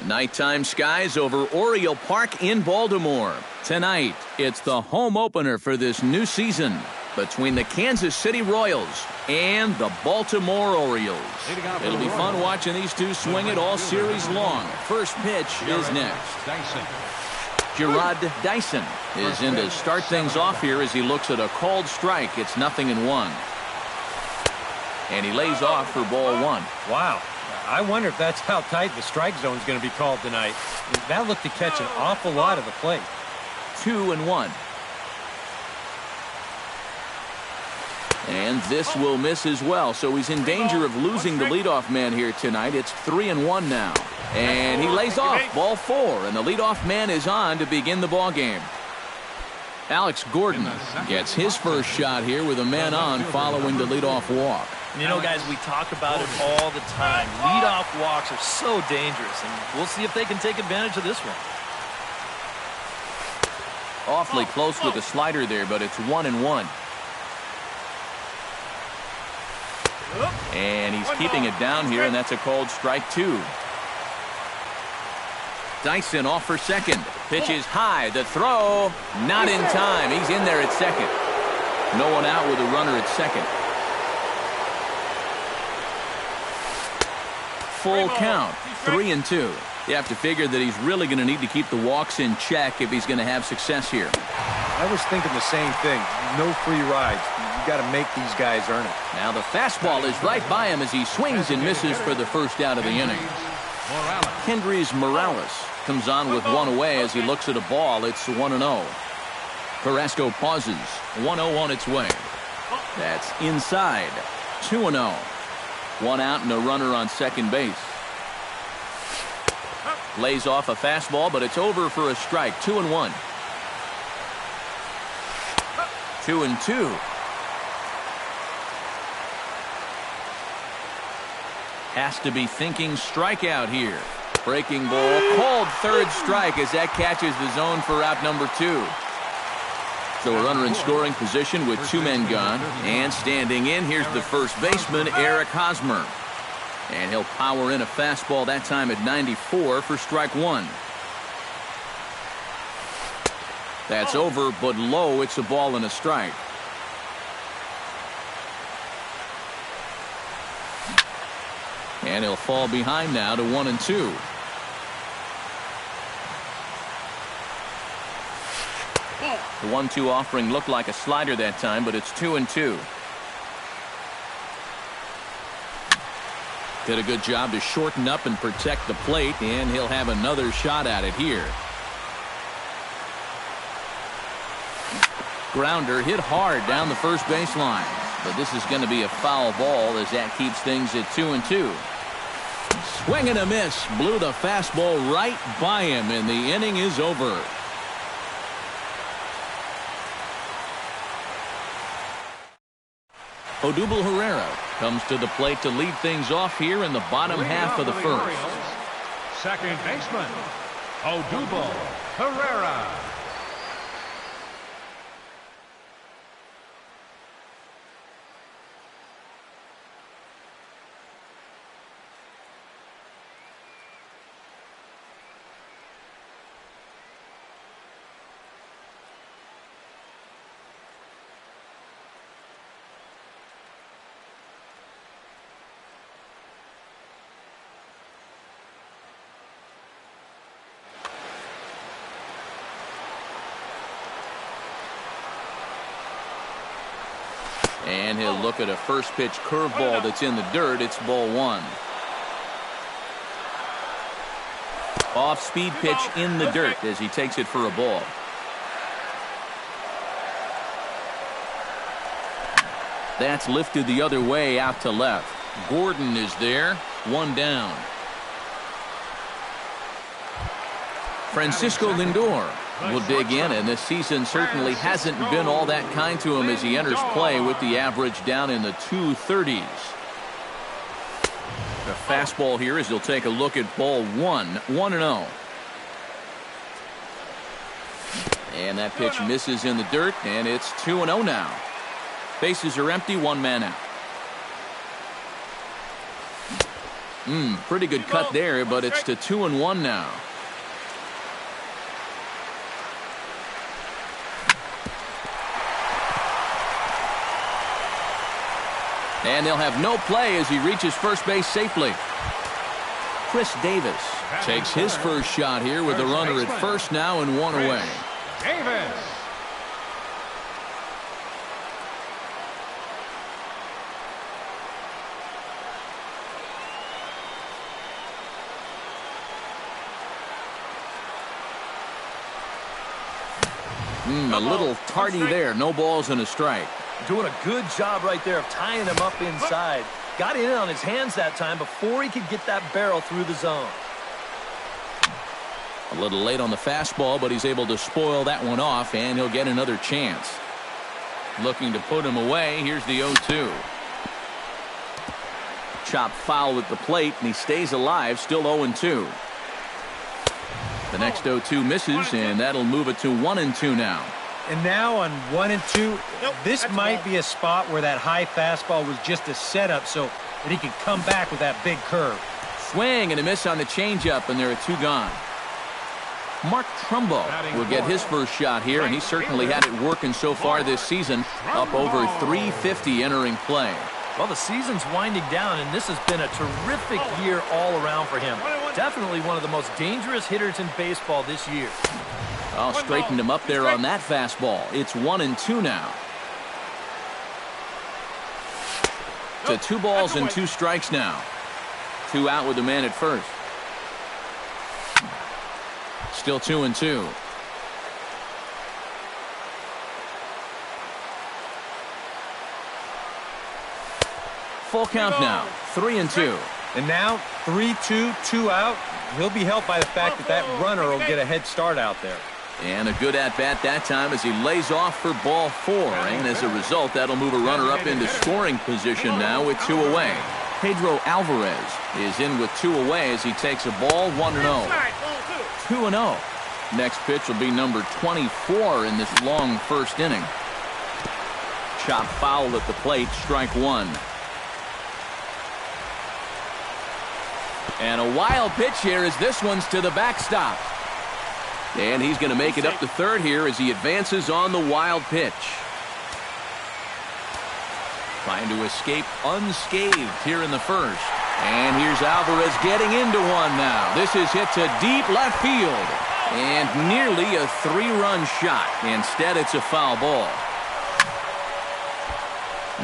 Nighttime skies over Oriole Park in Baltimore. Tonight, it's the home opener for this new season between the Kansas City Royals and the Baltimore Orioles. It'll be fun watching these two swing it all series long. First pitch is next. Gerard Dyson is in to start things off here as he looks at a called strike. It's 0-1. And he lays off for ball one. Wow. I wonder if that's how tight the strike zone is going to be called tonight. That looked to catch an awful lot of the plate. 2-1. And this will miss as well, so he's in danger of losing the leadoff man here tonight. It's 3-1 now. And he lays off ball four, and the leadoff man is on to begin the ball game. Alex Gordon gets his first shot here with a man on following the leadoff walk. You know, guys, we talk about it all the time. Leadoff walks are so dangerous, and we'll see if they can take advantage of this one. Awfully close with the slider there, but it's 1-1. And he's keeping it down here, and that's a called strike two. Dyson off for second. Pitch is high. The throw, not in time. He's in there at second. No one out with a runner at second. Full count, 3-2. You have to figure that he's really going to need to keep the walks in check if he's going to have success here. I was thinking the same thing. No free rides. You got to make these guys earn it. Now the fastball is right by him as he swings and misses for the first out of the inning. Kendrys Morales comes on with one away as he looks at a ball. It's 1-0. Carrasco pauses. 1-0 on its way. That's inside. 2-0. One out and a runner on second base. Lays off a fastball, but it's over for a strike. 2-1. 2-2. Has to be thinking strikeout here. Breaking ball, called third strike as that catches the zone for out number two. So a runner in scoring position with two men gone. And standing in, here's the first baseman, Eric Hosmer. And he'll power in a fastball that time at 94 for strike one. That's over, but low. It's a ball and a strike. And he'll fall behind now to 1-2. The 1-2 offering looked like a slider that time, but it's 2-2. Did a good job to shorten up and protect the plate, and he'll have another shot at it here. Grounder hit hard down the first baseline, but this is going to be a foul ball as that keeps things at 2-2. Swing and a miss, blew the fastball right by him, and the inning is over. Odubel Herrera comes to the plate to lead things off here in the bottom half of the first. Second baseman, Odubel Herrera. And he'll look at a first pitch curveball that's in the dirt. It's ball one. Off speed pitch in the dirt as he takes it for a ball. That's lifted the other way out to left. Gordon is there. One down. Francisco Lindor will dig in, and this season certainly hasn't been all that kind to him as he enters play with the average down in the 230s. The fastball here as he'll take a look at ball one. 1-0. And that pitch misses in the dirt, and it's 2-0 now. Bases are empty, one man out. Pretty good cut there, but it's to 2-1 now. And they'll have no play as he reaches first base safely. Chris Davis takes his first shot here with the runner at first now and one away. Davis. A little tardy there. No balls and a strike. Doing a good job right there of tying him up inside. Got in on his hands that time before he could get that barrel through the zone. A little late on the fastball, but he's able to spoil that one off, and he'll get another chance. Looking to put him away. Here's the 0-2. Chop foul at the plate, and he stays alive, still 0-2. The next 0-2 misses, and that'll move it to 1-2 now. And now on 1-2, this might be a spot where that high fastball was just a setup so that he could come back with that big curve. Swing and a miss on the changeup, and there are 2 gone. Mark Trumbo will get his first shot here, and he certainly had it working so far this season. Up over 350 entering play. Well, the season's winding down, and this has been a terrific year all around for him. Definitely one of the most dangerous hitters in baseball this year. Oh, straightened him up there on that fastball. It's 1-2 now. To 2 balls and 2 strikes now. 2 out with the man at first. Still 2-2. Full count now. 3-2. And now 3-2, 2 out. He'll be helped by the fact that that runner will get a head start out there. And a good at-bat that time as he lays off for ball 4. And as a result, that'll move a runner up into scoring position now with 2 away. Pedro Alvarez is in with 2 away as he takes a ball 1-0. 2-0. Next pitch will be number 24 in this long first inning. Chop foul at the plate, strike 1. And a wild pitch here as this one's to the backstop. And he's going to make it up to third here as he advances on the wild pitch. Trying to escape unscathed here in the first. And here's Alvarez getting into one now. This is hit to deep left field. And nearly a 3-run shot. Instead, it's a foul ball.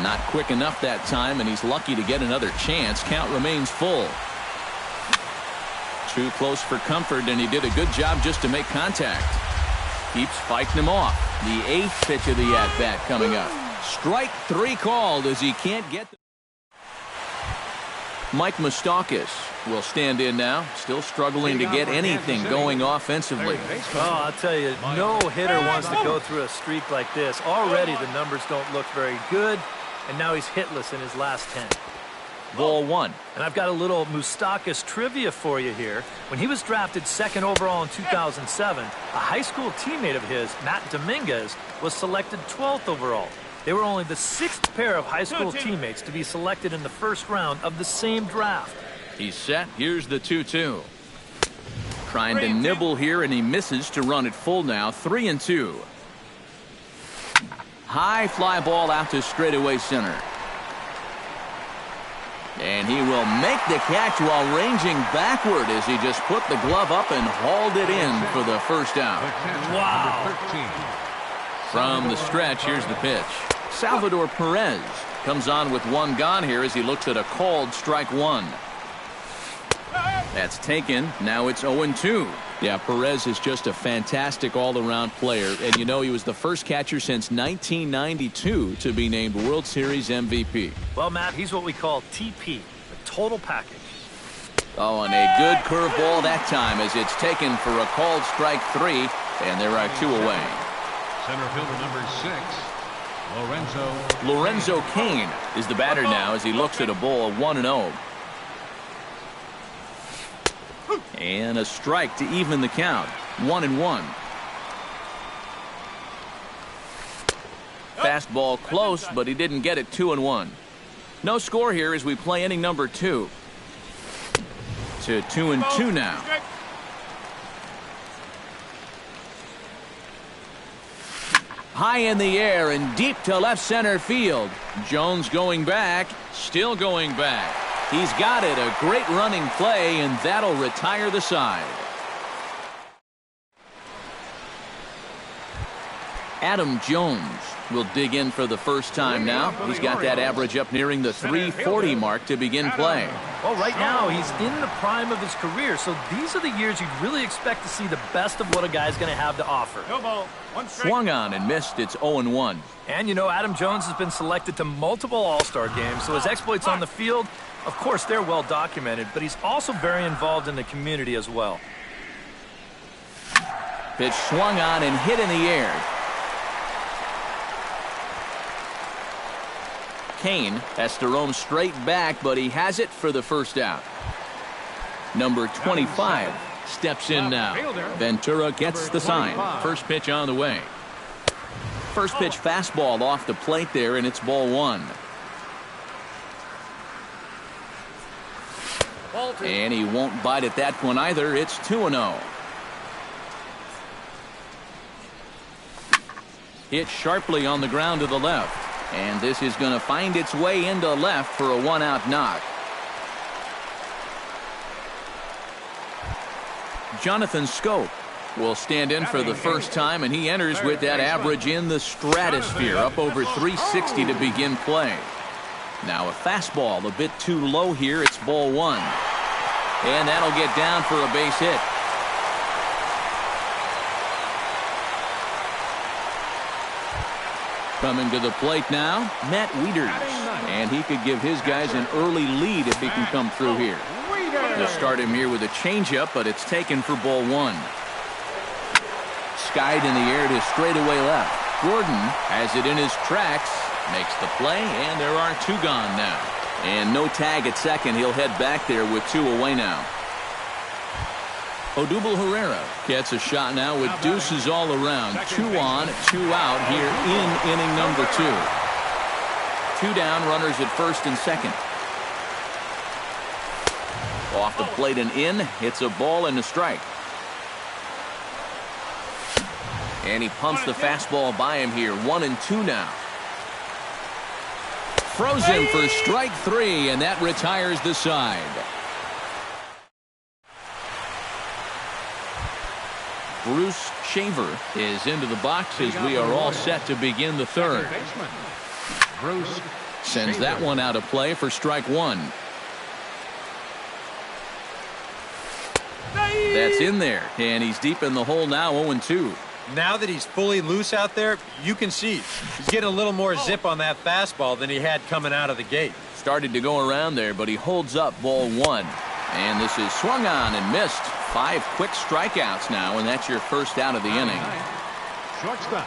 Not quick enough that time, and he's lucky to get another chance. Count remains full. Too close for comfort, and he did a good job just to make contact. Keeps fighting him off. The 8th pitch of the at-bat coming up. Strike 3 called as he can't get the... Mike Moustakas will stand in now, still struggling to get anything going offensively. Oh, I'll tell you, no hitter wants to go through a streak like this. Already the numbers don't look very good, and now he's hitless in his last 10. Ball 1. And I've got a little Moustakas trivia for you here. When he was drafted 2nd overall in 2007, a high school teammate of his, Matt Dominguez, was selected 12th overall. They were only the 6th pair of high school teammates to be selected in the first round of the same draft. He's set. Here's the 2-2. Trying to nibble here, and he misses to run it full now. 3-2. High fly ball out to straightaway center. And he will make the catch while ranging backward as he just put the glove up and hauled it in for the first out. Wow. From the stretch, here's the pitch. Salvador Perez comes on with 1 gone here as he looks at a called strike 1. That's taken. Now it's 0-2. Yeah, Perez is just a fantastic all-around player. And you know, he was the first catcher since 1992 to be named World Series MVP. Well, Matt, he's what we call TP, the total package. Oh, and a good curveball that time as it's taken for a called strike 3, and there are 2 away. Center fielder number 6, Lorenzo Cain is the batter now as he looks at a ball 1-0. And a strike to even the count. 1-1. Fastball close, but he didn't get it. 2-1. No score here as we play inning number 2. to 2-2 now. High in the air and deep to left center field. Jones going back, still going back. He's got it, a great running play, and that'll retire the side. Adam Jones will dig in for the first time now. He's got that average up nearing the 340 mark to begin play. Well, right now he's in the prime of his career, so these are the years you'd really expect to see the best of what a guy's going to have to offer. No ball. Swung on and missed. It's 0-1. And, you know, Adam Jones has been selected to multiple All-Star games, so his exploits on the field, of course, they're well documented, but he's also very involved in the community as well. Pitch swung on and hit in the air. Kane has to roam straight back, but he has it for the first out. Number 25 steps in now. Ventura gets the sign. First pitch on the way. First pitch fastball off the plate there, and it's ball one. And he won't bite at that one either. It's 2-0. Hit sharply on the ground to the left. And this is going to find its way into left for a one-out knock. Jonathan Scope will stand in for the first time, and he enters with that average in the stratosphere, up over 360 to begin play. Now a fastball a bit too low here. It's ball one. And that'll get down for a base hit. Coming to the plate now, Matt Wieters. And he could give his guys an early lead if he can come through here. They'll start him here with a changeup, but it's taken for ball one. Skied in the air to straightaway left. Gordon has it in his tracks, makes the play, and there are two gone now. And no tag at second. He'll head back there with two away now. Odubel Herrera gets a shot now with deuces all around. 2 on, 2 out here in inning number 2. 2 down, runners at first and second. Off the plate and in. It's a ball and a strike. And he pumps the fastball by him here. 1-2 now. Throws him for strike 3, and that retires the side. Bruce Shaver is into the box as we are all set to begin the third. Bruce sends that one out of play for strike 1. That's in there, and he's deep in the hole now, 0-2. Now that he's fully loose out there, you can see he's getting a little more zip on that fastball than he had coming out of the gate. Started to go around there, but he holds up ball 1. And this is swung on and missed. 5 quick strikeouts now, and that's your first out of the inning. Shortstop.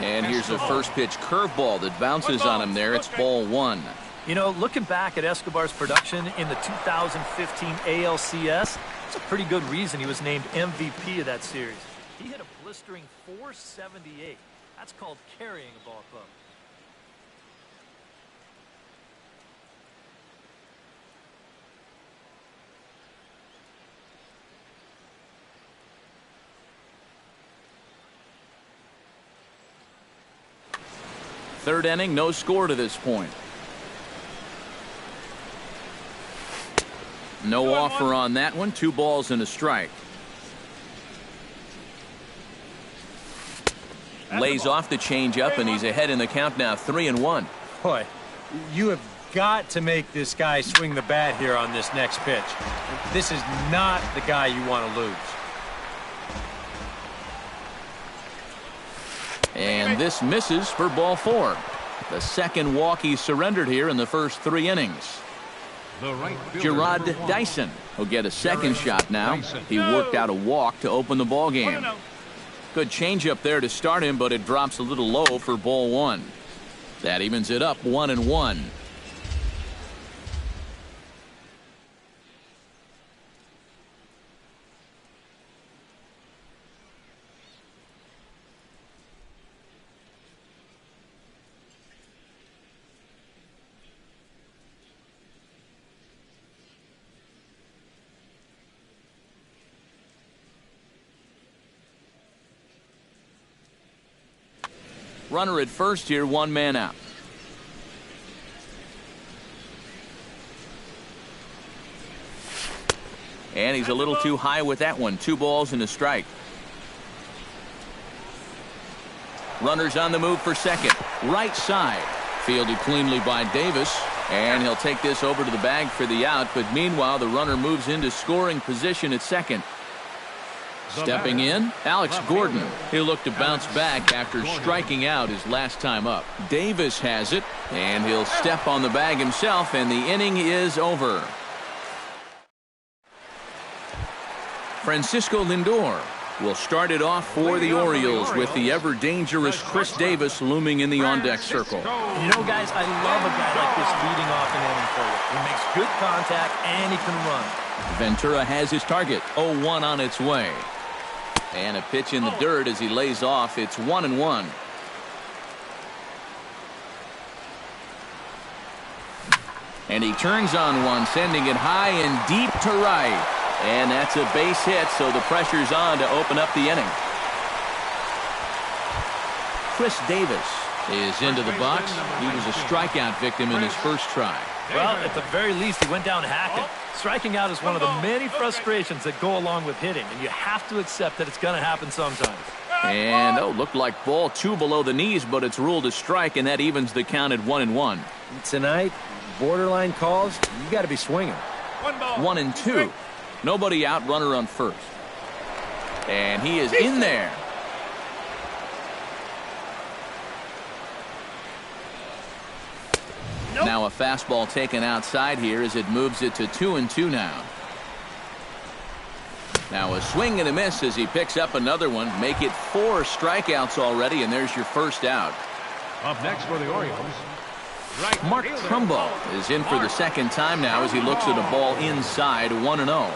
And here's a first pitch curveball that bounces on him there. It's ball 1. You know, looking back at Escobar's production in the 2015 ALCS, it's a pretty good reason he was named MVP of that series. He hit a blistering .478. That's called carrying a ball club. Third inning, no score to this point. No offer on that one. 2 balls and a strike. Lays off the changeup, and he's ahead in the count now, 3-1. Boy, you have got to make this guy swing the bat here on this next pitch. This is not the guy you want to lose. And this misses for ball 4. The second walk he surrendered here in the first 3 innings. Gerard Dyson will get a second shot now. He worked out a walk to open the ball game. Good changeup there to start him, but it drops a little low for ball 1. That evens it up 1-1. Runner at first here, one man out. And he's a little too high with that one. 2 balls and a strike. Runners on the move for second. Right side. Fielded cleanly by Davis. And he'll take this over to the bag for the out. But meanwhile, the runner moves into scoring position at second. Stepping in, Alex Gordon. He'll look to bounce back after striking out his last time up. Davis has it, and he'll step on the bag himself, and the inning is over. Francisco Lindor will start it off for the Orioles with the ever-dangerous Chris Davis looming in the on-deck circle. You know, guys, I love a guy like this leading off an inning for you. He makes good contact, and he can run. Ventura has his target. 0-1 on its way. And a pitch in the dirt as he lays off. It's 1-1. And he turns on one, sending it high and deep to right. And that's a base hit, so the pressure's on to open up the inning. Chris Davis is into the box. He was a strikeout victim in his first try. Well, at the very least, he went down hacking. Striking out is one of the many frustrations that go along with hitting, and you have to accept that it's going to happen sometimes. And, looked like ball 2 below the knees, but it's ruled a strike, and that evens the count at 1-1. Tonight, borderline calls, you got to be swinging. 1-2. Nobody out, runner on first. And he is in there. Now a fastball taken outside here as it moves it to 2-2 now. Now a swing and a miss as he picks up another one. Make it 4 strikeouts already, and there's your first out. Up next for the Orioles, Mark Trumbo is in for the second time now as he looks at a ball inside. 1-0.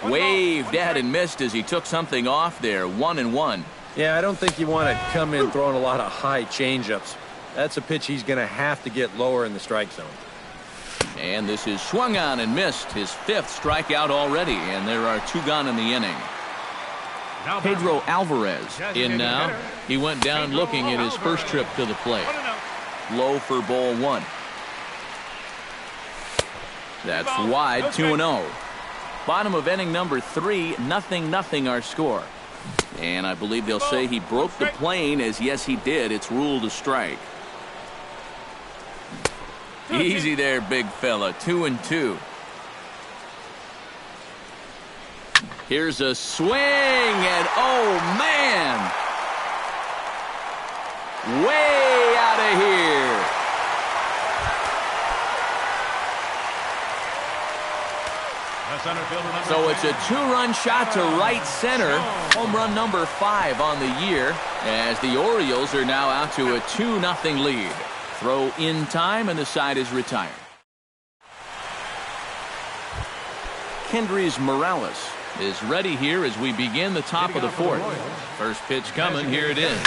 Waved at and missed as he took something off there. 1-1. Yeah, I don't think you want to come in throwing a lot of high changeups. That's a pitch he's going to have to get lower in the strike zone. And this is swung on and missed. His 5th strikeout already, and there are 2 gone in the inning. Pedro Alvarez in now. He went down looking at his first trip to the plate. Low for ball 1. That's wide. 2-0. Bottom of inning number 3. 0-0 our score. And I believe they'll say he broke the plane, as yes he did. It's ruled a strike. Easy there, big fella. 2-2. Here's a swing, and oh man, way out of here. So it's a 2-run shot to right center. Home run number 5 on the year, as the Orioles are now out to a 2-0 lead. Throw in time, and the side is retired. Kendrys Morales is ready here as we begin the top of the 4th. First pitch coming. Here it is.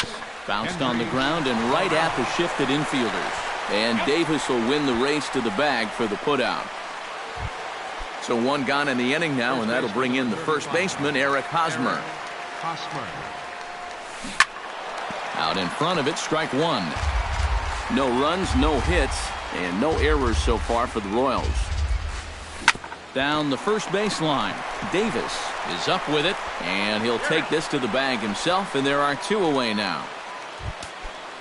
Bounced on the ground and right at the shifted infielders. And Davis will win the race to the bag for the putout. So 1 gone in the inning now, and that'll bring in the first baseman, Eric Hosmer. Out in front of it, strike 1. No runs, no hits, and no errors so far for the Royals. Down the first baseline, Davis is up with it, and he'll take this to the bag himself, and there are 2 away now.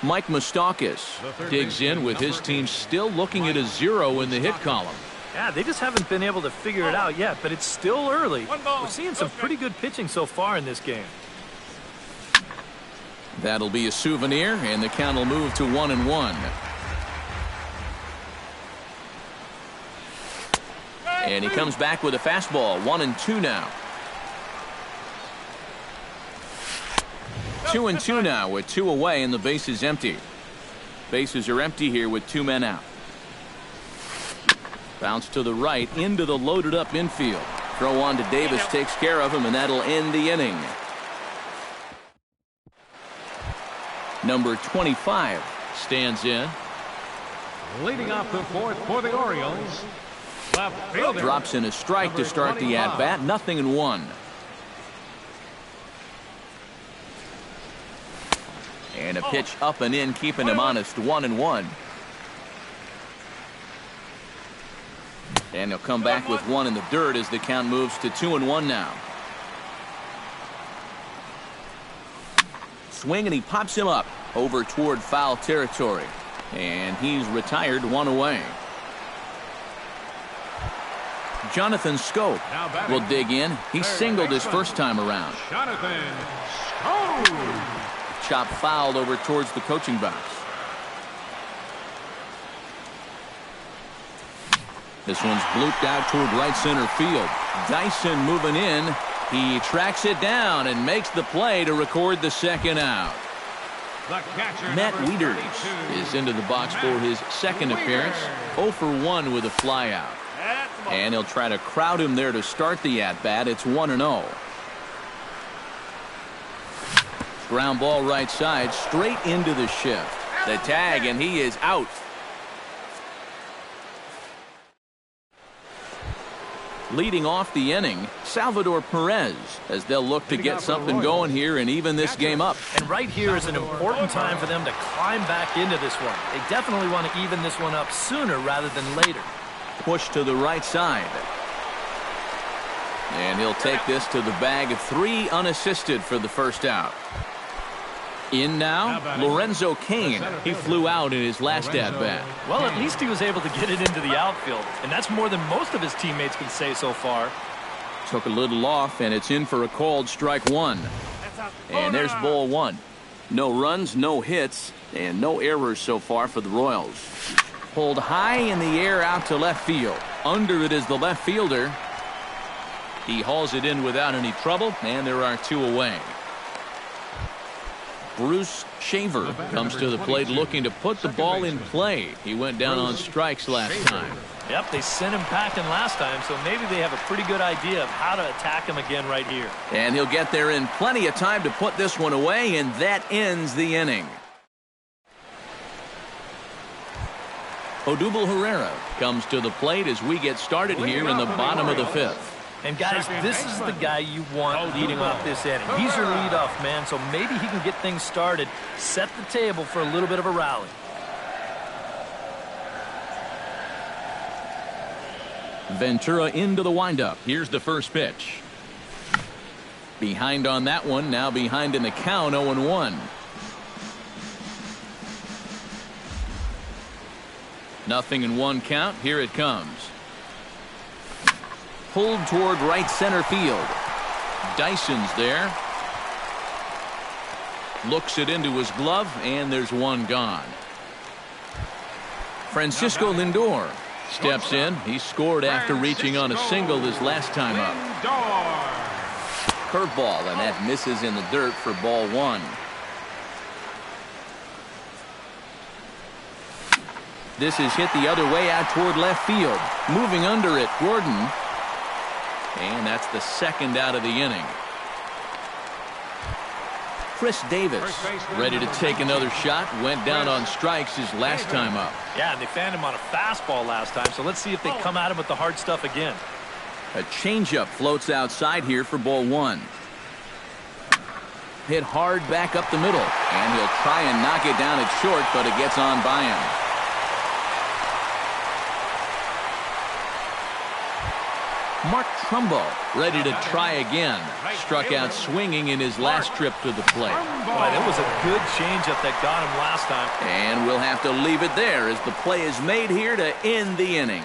Mike Moustakas digs in with his team still looking at a 0 in the hit column. Yeah, they just haven't been able to figure it out yet, but it's still early. We're seeing some pretty good pitching so far in this game. That'll be a souvenir, and the count will move to 1-1. And he comes back with a fastball. 1-2 now. 2-2 now with 2 away, and the base is empty. Bases are empty here with 2 men out. Bounce to the right into the loaded up infield. Throw on to Davis, takes care of him, and that'll end the inning. Number 25 stands in. leading off the 4th for the Orioles, left fielder. Drops in a strike to start the at-bat. 0-1. And a pitch up and in, keeping him honest, 1-1. And he'll come back with one in the dirt as the count moves to 2-1 now. Swing, and he pops him up over toward foul territory. And he's retired, one away. Jonathan Scope will dig in. He singled his first time around. Jonathan Scope. Chop fouled over towards the coaching box. This one's blooped out toward right center field. Dyson moving in. He tracks it down and makes the play to record the second out. Matt Wieters is into the box for his second appearance. 0 for 1 with a flyout. And he'll try to crowd him there to start the at-bat. It's 1-0. Ground ball right side, straight into the shift. The tag, and he is out. Leading off the inning, Salvador Perez, as they'll look to get something going here and even this game up. And right here is an important time for them to climb back into this one. They definitely want to even this one up sooner rather than later. Push to the right side. And he'll take this to the bag of 3 unassisted for the first out. In now, Lorenzo Cain. He flew out in his last at-bat. Well, at least he was able to get it into the outfield, and that's more than most of his teammates can say so far. Took a little off, and it's in for a called strike 1. And there's ball 1. No runs, no hits, and no errors so far for the Royals. Pulled high in the air out to left field. Under it is the left fielder. He hauls it in without any trouble, and there are 2 away. Bruce Shaver comes to the plate looking to put the ball in play. He went down on strikes last time. Yep, they sent him packing last time, so maybe they have a pretty good idea of how to attack him again right here. And he'll get there in plenty of time to put this one away, and that ends the inning. Odubel Herrera comes to the plate as we get started here in the bottom of the 5th. And guys, this is the guy you want leading off this inning. He's your leadoff man, so maybe he can get things started, set the table for a little bit of a rally. Ventura into the windup. Here's the first pitch. Behind on that one, now behind in the count, 0-1. Nothing in 1 count. Here it comes. Pulled toward right center field. Dyson's there. Looks it into his glove, and there's 1 gone. Francisco Lindor steps in. He scored after reaching on a single his last time up. Curveball, and that misses in the dirt for ball 1. This is hit the other way out toward left field. Moving under it, Gordon. And that's the second out of the inning. Chris Davis ready to take another shot. Went down on strikes his last time up. Yeah, and they found him on a fastball last time, so let's see if they come at him with the hard stuff again. A changeup floats outside here for ball 1. Hit hard back up the middle. And he'll try and knock it down at short, but it gets on by him. Mark Trumbo ready to try again. Struck out swinging in his last trip to the plate. Boy, that was a good changeup that got him last time. And we'll have to leave it there as the play is made here to end the inning.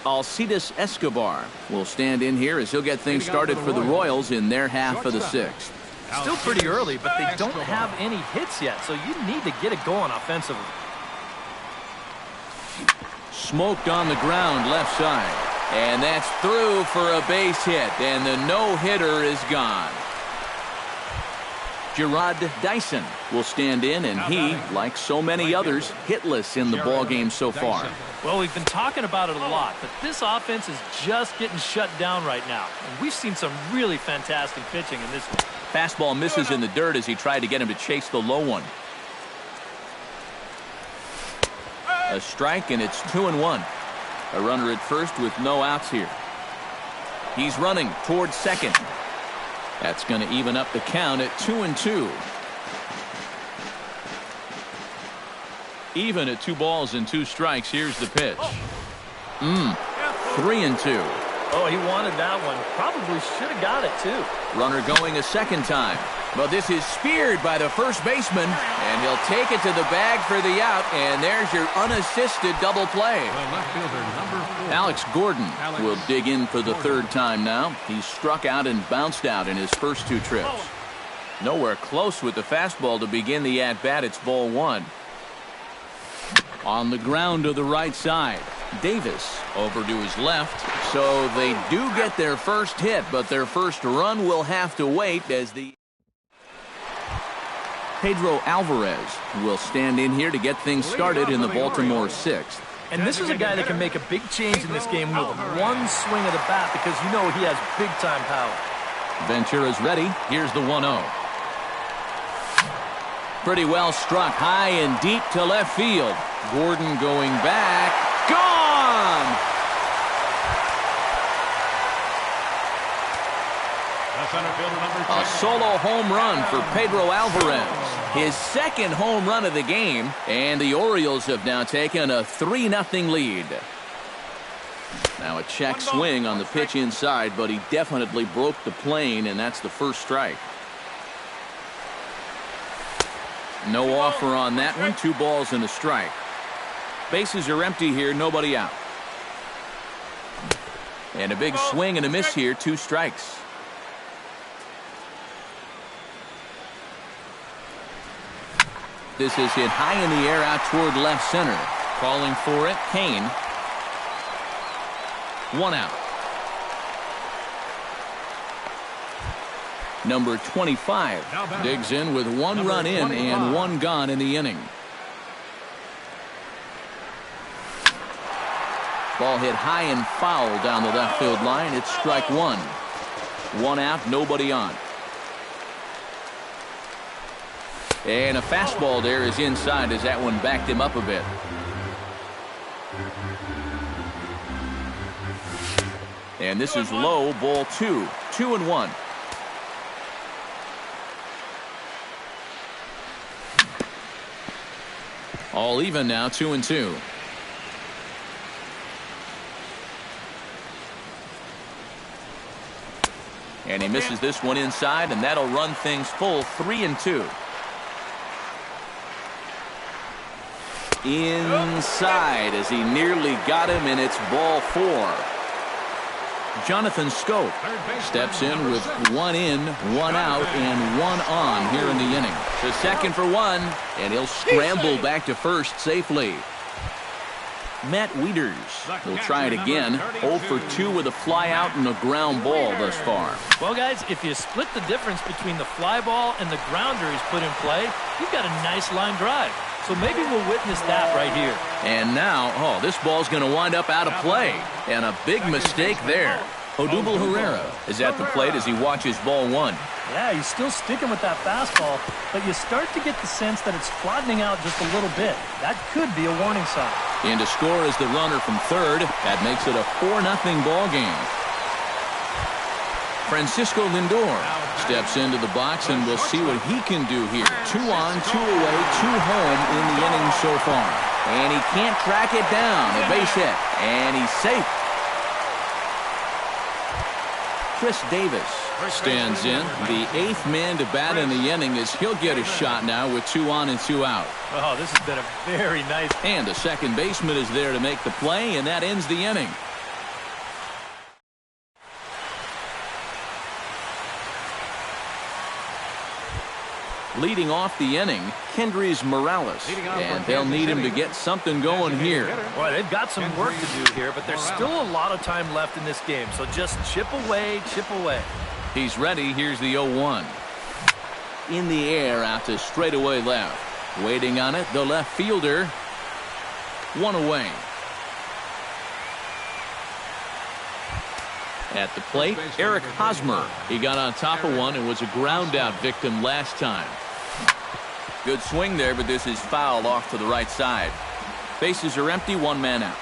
Alcides Escobar will stand in here as he'll get things started for the Royals in their half of the 6th. Still pretty early, but they don't have any hits yet, so you need to get it going offensively. Smoked on the ground left side. And that's through for a base hit. And the no-hitter is gone. Gerard Dyson will stand in, and he, like so many others, hitless in the ballgame so far. Well, we've been talking about it a lot, but this offense is just getting shut down right now. And we've seen some really fantastic pitching in this one. Fastball misses in the dirt as he tried to get him to chase the low one. A strike, and it's 2-1. A runner at first with no outs here. He's running towards second. That's going to even up the count at 2-2. Even at 2 balls and 2 strikes. Here's the pitch. 3-2. Oh, he wanted that one. Probably should have got it, too. Runner going a second time. But this is speared by the first baseman, and he'll take it to the bag for the out, and there's your unassisted double play. Left fielder, number 4. Alex Gordon will dig in for the third time now. He struck out and bounced out in his first 2 trips. Nowhere close with the fastball to begin the at-bat. It's ball 1. On the ground to the right side. Davis over to his left. So they do get their first hit, but their first run will have to wait as the Pedro Alvarez will stand in here to get things started in the Baltimore 6th. And this is a guy that can make a big change in this game with one swing of the bat because you know he has big-time power. Ventura's ready. Here's the 1-0. Pretty well struck high and deep to left field. Gordon going back. Gone! A solo home run for Pedro Alvarez. His second home run of the game, and the Orioles have now taken a 3-0 lead. Now a check swing on the pitch inside, but he definitely broke the plane, and that's the first strike. No offer on that one. 2 balls and a strike. Bases are empty here, nobody out. And a big swing and a miss here, 2 strikes. This is hit high in the air out toward left center. Calling for it, Kane. 1 out. Number 25 digs in with 1 run in and 1 gone in the inning. Ball hit high and foul down the left field line. It's strike 1. 1 out, nobody on. And a fastball there is inside as that one backed him up a bit. And this is low, ball 2. 2-1. All even now, 2-2. And he misses this one inside, and that'll run things full. 3-2. Inside as he nearly got him, and it's ball 4. Jonathan Scope steps in with 1 in, 1 out, and 1 on here in the inning. To second for 1, and he'll scramble back to first safely. Matt Wieters will try it again. 0 for 2 with a fly out and a ground ball thus far. Well, guys, if you split the difference between the fly ball and the grounder he's put in play, you've got a nice line drive. So maybe we'll witness that right here. And now, this ball's going to wind up out of play. And a big mistake there. Odubel Herrera is at the plate as he watches ball 1. Yeah, he's still sticking with that fastball, but you start to get the sense that it's flattening out just a little bit. That could be a warning sign. In to score is the runner from third. That makes it a 4-0 ball game. Francisco Lindor steps into the box, and we'll see what he can do here. 2 on, 2 away, 2 home in the inning so far. And he can't track it down. A base hit, and he's safe. Chris Davis stands in. The 8th man to bat in the inning as he'll get a shot now with 2 on and 2 out. Oh, this has been a very nice. And the second baseman is there to make the play, and that ends the inning. Leading off the inning, Kendrys Morales, and they'll need him to get something going here. Boy, they've got some work to do here, but there's still a lot of time left in this game, so just chip away, chip away. He's ready. Here's the 0-1. In the air out to straightaway left. Waiting on it, the left fielder. 1 away. At the plate, Eric Hosmer. He got on top of one and was a ground out victim last time. Good swing there, but this is foul off to the right side. Bases are empty, 1 man out.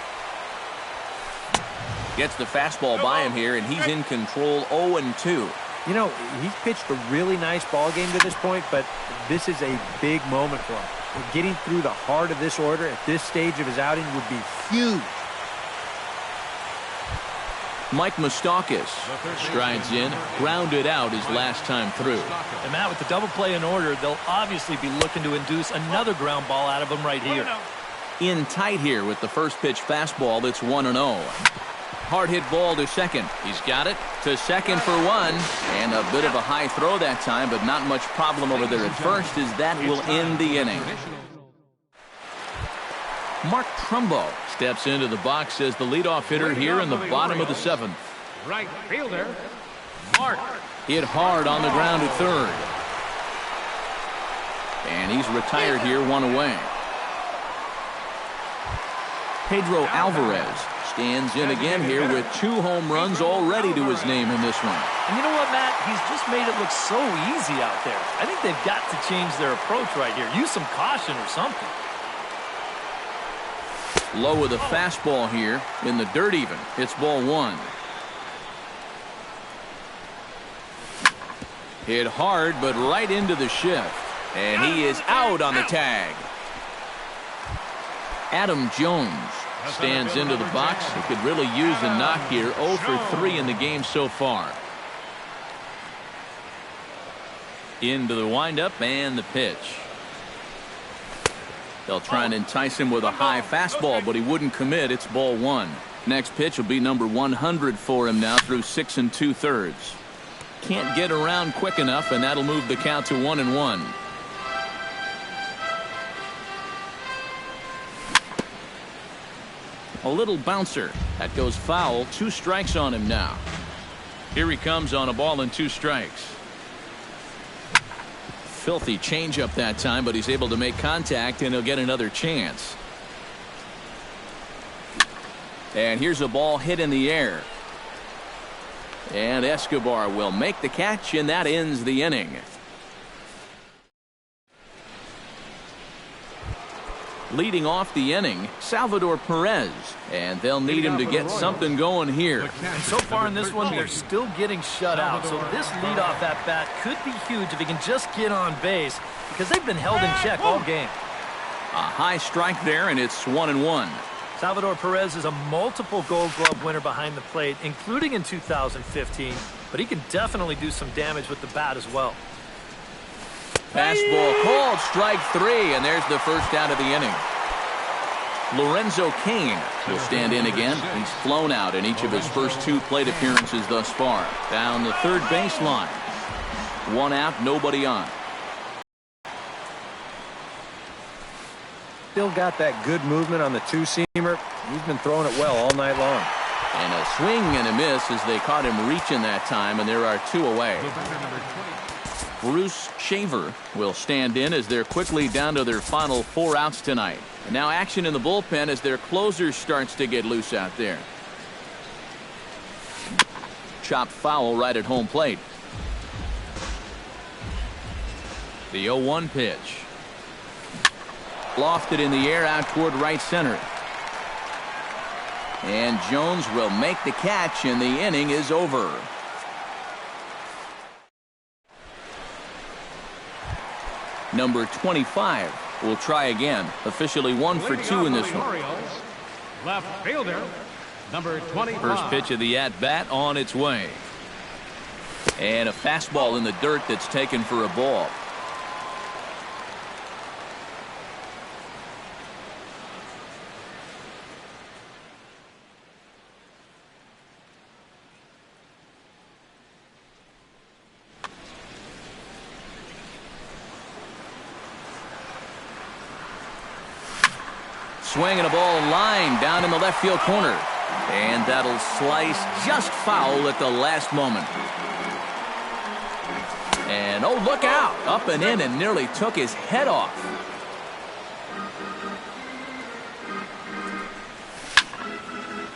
Gets the fastball by him here, and he's in control. 0-2. You know, he's pitched a really nice ball game to this point, but this is a big moment for him. And getting through the heart of this order at this stage of his outing would be huge. Mike Moustakas strides in, grounded out his last time through. And Matt, with the double play in order, they'll obviously be looking to induce another ground ball out of him right here. In tight here with the first pitch fastball that's 1-0. Hard hit ball to second. He's got it to second for one. And a bit of a high throw that time, but not much problem over there at first, as that will end the inning. Mark Trumbo steps into the box as the leadoff hitter here in the bottom of the seventh. Right fielder, Mark. Hit hard on the ground at third. And he's retired here, one away. Pedro Alvarez stands in again here with 2 home runs already to his name in this one. And you know what, Matt? He's just made it look so easy out there. I think they've got to change their approach right here. Use some caution or something. Low with a fastball here in the dirt even. It's ball 1. Hit hard, but right into the shift. And he is out on the tag. Adam Jones stands into the box. He could really use a knock here. 0 for 3 in the game so far. Into the windup and the pitch. They'll try and entice him with a high fastball, but he wouldn't commit. It's ball 1. Next pitch will be number 100 for him now through 6 2/3. Can't get around quick enough, and that'll move the count to 1-1. A little bouncer. That goes foul. 2 strikes on him now. Here he comes on a ball and 2 strikes. Filthy changeup that time, but he's able to make contact, and he'll get another chance. And here's a ball hit in the air. And Escobar will make the catch, and that ends the inning. Leading off the inning, Salvador Perez, and they'll need him to get something going here. And so far in this one, they're still getting shut out. So this leadoff at bat could be huge if he can just get on base, because they've been held in check all game. A high strike there, and it's 1-1. Salvador Perez is a multiple Gold Glove winner behind the plate, including in 2015, but he can definitely do some damage with the bat as well. Fastball called, strike 3, and there's the first out of the inning. Lorenzo Cain will stand in again. He's flown out in each of his first 2 plate appearances thus far. Down the third baseline. 1 out, nobody on. Still got that good movement on the 2-seamer. He's been throwing it well all night long. And a swing and a miss as they caught him reaching that time, and there are 2 away. Bruce Shaver will stand in as they're quickly down to their final 4 outs tonight. And now action in the bullpen as their closer starts to get loose out there. Chopped foul right at home plate. The 0-1 pitch. Lofted in the air out toward right center. And Jones will make the catch, and the inning is over. Number 25 will try again. Officially 1 for 2 in this one. Left fielder, number 25. First pitch of the at-bat on its way. And a fastball in the dirt that's taken for a ball. Swinging a ball line down in the left field corner. And that'll slice just foul at the last moment. And oh, look out. Up and in and nearly took his head off.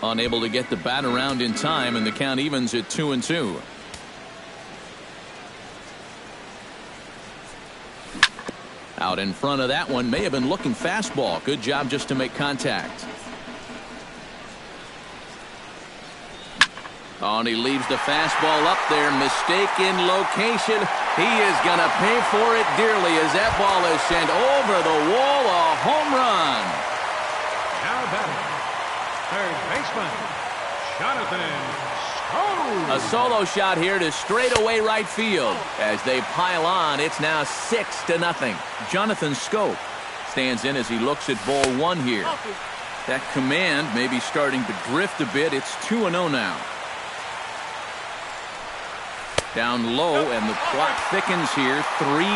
Unable to get the bat around in time, and the count evens at 2-2. Out in front of that one, may have been looking fastball. Good job just to make contact. Oh, and he leaves the fastball up there. Mistaken location. He is going to pay for it dearly as that ball is sent over the wall. A home run. Now batting, third baseman, Jonathan. A solo shot here to straightaway right field. As they pile on, it's now 6-0. Jonathan Scope stands in as he looks at ball one here. That command may be starting to drift a bit. It's 2-0 now. Down low, and the clock thickens here. 3-0.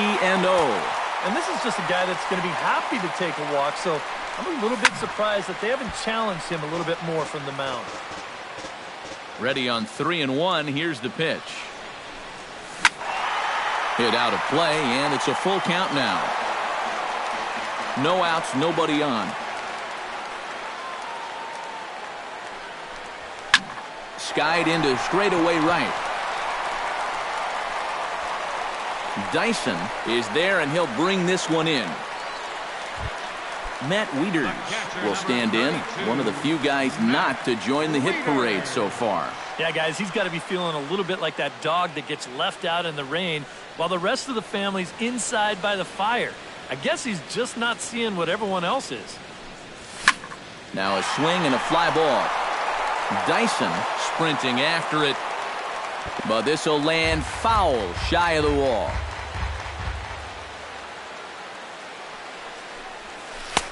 And this is just a guy that's going to be happy to take a walk, so I'm a little bit surprised that they haven't challenged him a little bit more from the mound. Ready on 3-1. Here's the pitch. Hit out of play, and it's a full count now. No outs, nobody on. Skied into straightaway right. Dyson is there, and he'll bring this one in. Matt Wieters will stand in, one of the few guys not to join the hit parade so far. Yeah, guys, he's got to be feeling a little bit like that dog that gets left out in the rain while the rest of the family's inside by the fire. I guess he's just not seeing what everyone else is. Now a swing and a fly ball. Dyson sprinting after it, but this will land foul shy of the wall.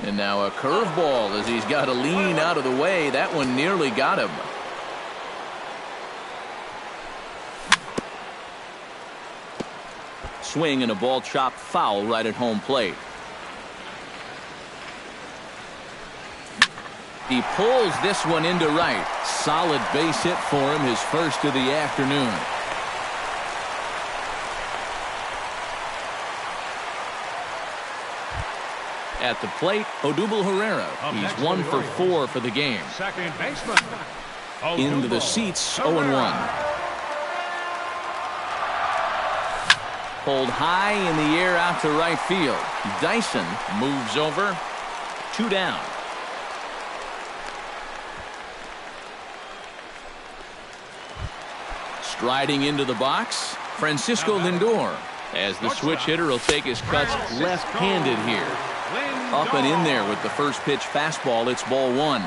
And now a curveball as he's got to lean out of the way. That one nearly got him. Swing and a ball chopped foul right at home plate. He pulls this one into right. Solid base hit for him, his first of the afternoon. At the plate, Odubel Herrera. He's 1 for 4 for the game. Second baseman. Into the seats, 0-1. Pulled high in the air out to right field. Dyson moves over. 2 down. Striding into the box, Francisco Lindor. As the switch hitter will take his cuts left-handed here. Up and in there with the first pitch fastball. It's ball one.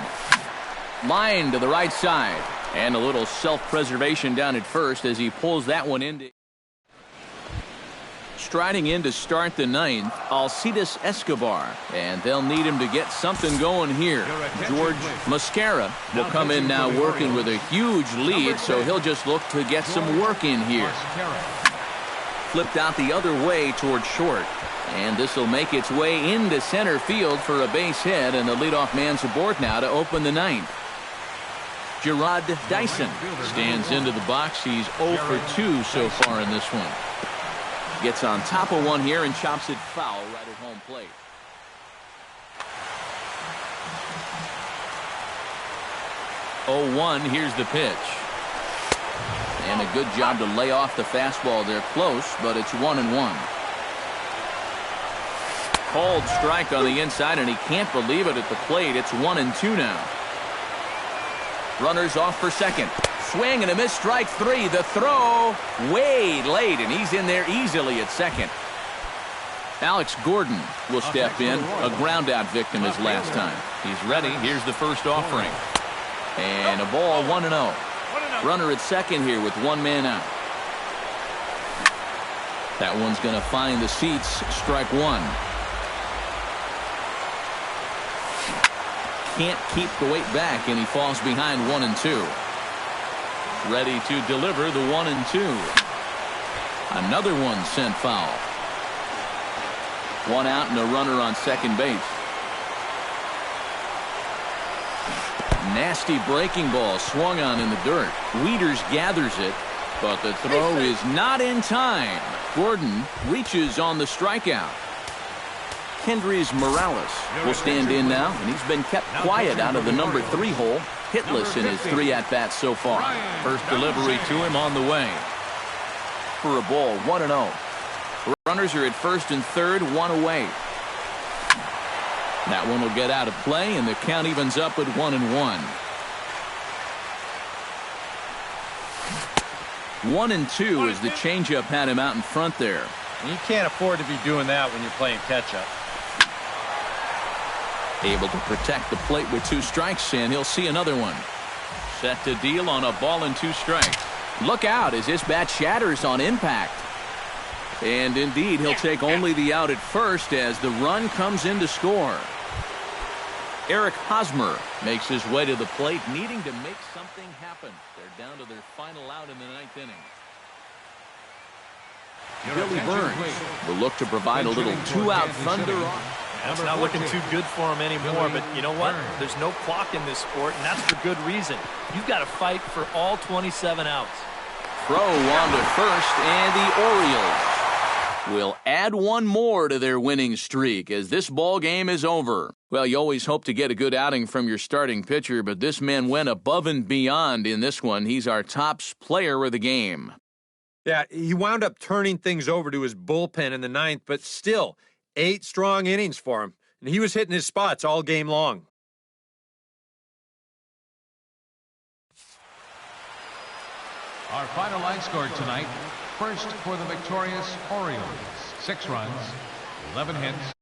Line to the right side. And a little self-preservation down at first as he pulls that one in. Striding in to start the ninth, Alcides Escobar. And they'll need him to get something going here. George Mascara will come in now working with a huge lead, so he'll just look to get some work in here. Flipped out the other way toward short. And this will make its way into center field for a base hit, and the leadoff man's aboard now to open the ninth. Gerard Dyson stands into the box. He's 0 for 2 so far in this one. Gets on top of one here and chops it foul right at home plate. Oh, 1, here's the pitch. And a good job to lay off the fastball there close, but it's 1-1. Called strike on the inside, and he can't believe it at the plate. It's 1-2 now. Runners off for second. Swing and a miss, strike 3. The throw way late, and he's in there easily at second. Alex Gordon will step in. A ground out victim his last time. He's ready. Here's the first offering. And a ball, 1-0. Runner at second here with one man out. That one's going to find the seats. Strike 1. Can't keep the weight back, and he falls behind 1-2. Ready to deliver the 1-2. Another one sent foul. One out and a runner on second base. Nasty breaking ball swung on in the dirt. Wieters gathers it, but the throw is not in time. Gordon reaches on the strikeout. Kendrys Morales will stand in now, and he's been kept quiet out of the number 3 hole. Hitless in his 3 at-bats so far. First delivery to him on the way. For a ball, 1-0. Runners are at first and third, 1 away. That one will get out of play, and the count evens up at 1-1. 1-2 as the changeup had him out in front there. You can't afford to be doing that when you're playing catch-up. Able to protect the plate with 2 strikes, and he'll see another one. Set to deal on a ball and 2 strikes. Look out as his bat shatters on impact. And indeed, he'll take only the out at first as the run comes in to score. Eric Hosmer makes his way to the plate, needing to make something happen. They're down to their final out in the 9th inning. Billy Burns will look to provide a little 2-out thunder. It's not looking too good for him anymore, but you know what? There's no clock in this sport, and that's for good reason. You've got to fight for all 27 outs. Throw on to first, and the Orioles will add 1 more to their winning streak as this ball game is over. Well, you always hope to get a good outing from your starting pitcher, but this man went above and beyond in this one. He's our top player of the game. Yeah, he wound up turning things over to his bullpen in the 9th, but still, 8 strong innings for him. And he was hitting his spots all game long. Our final line score tonight. First for the victorious Orioles. 6 runs, 11 hits.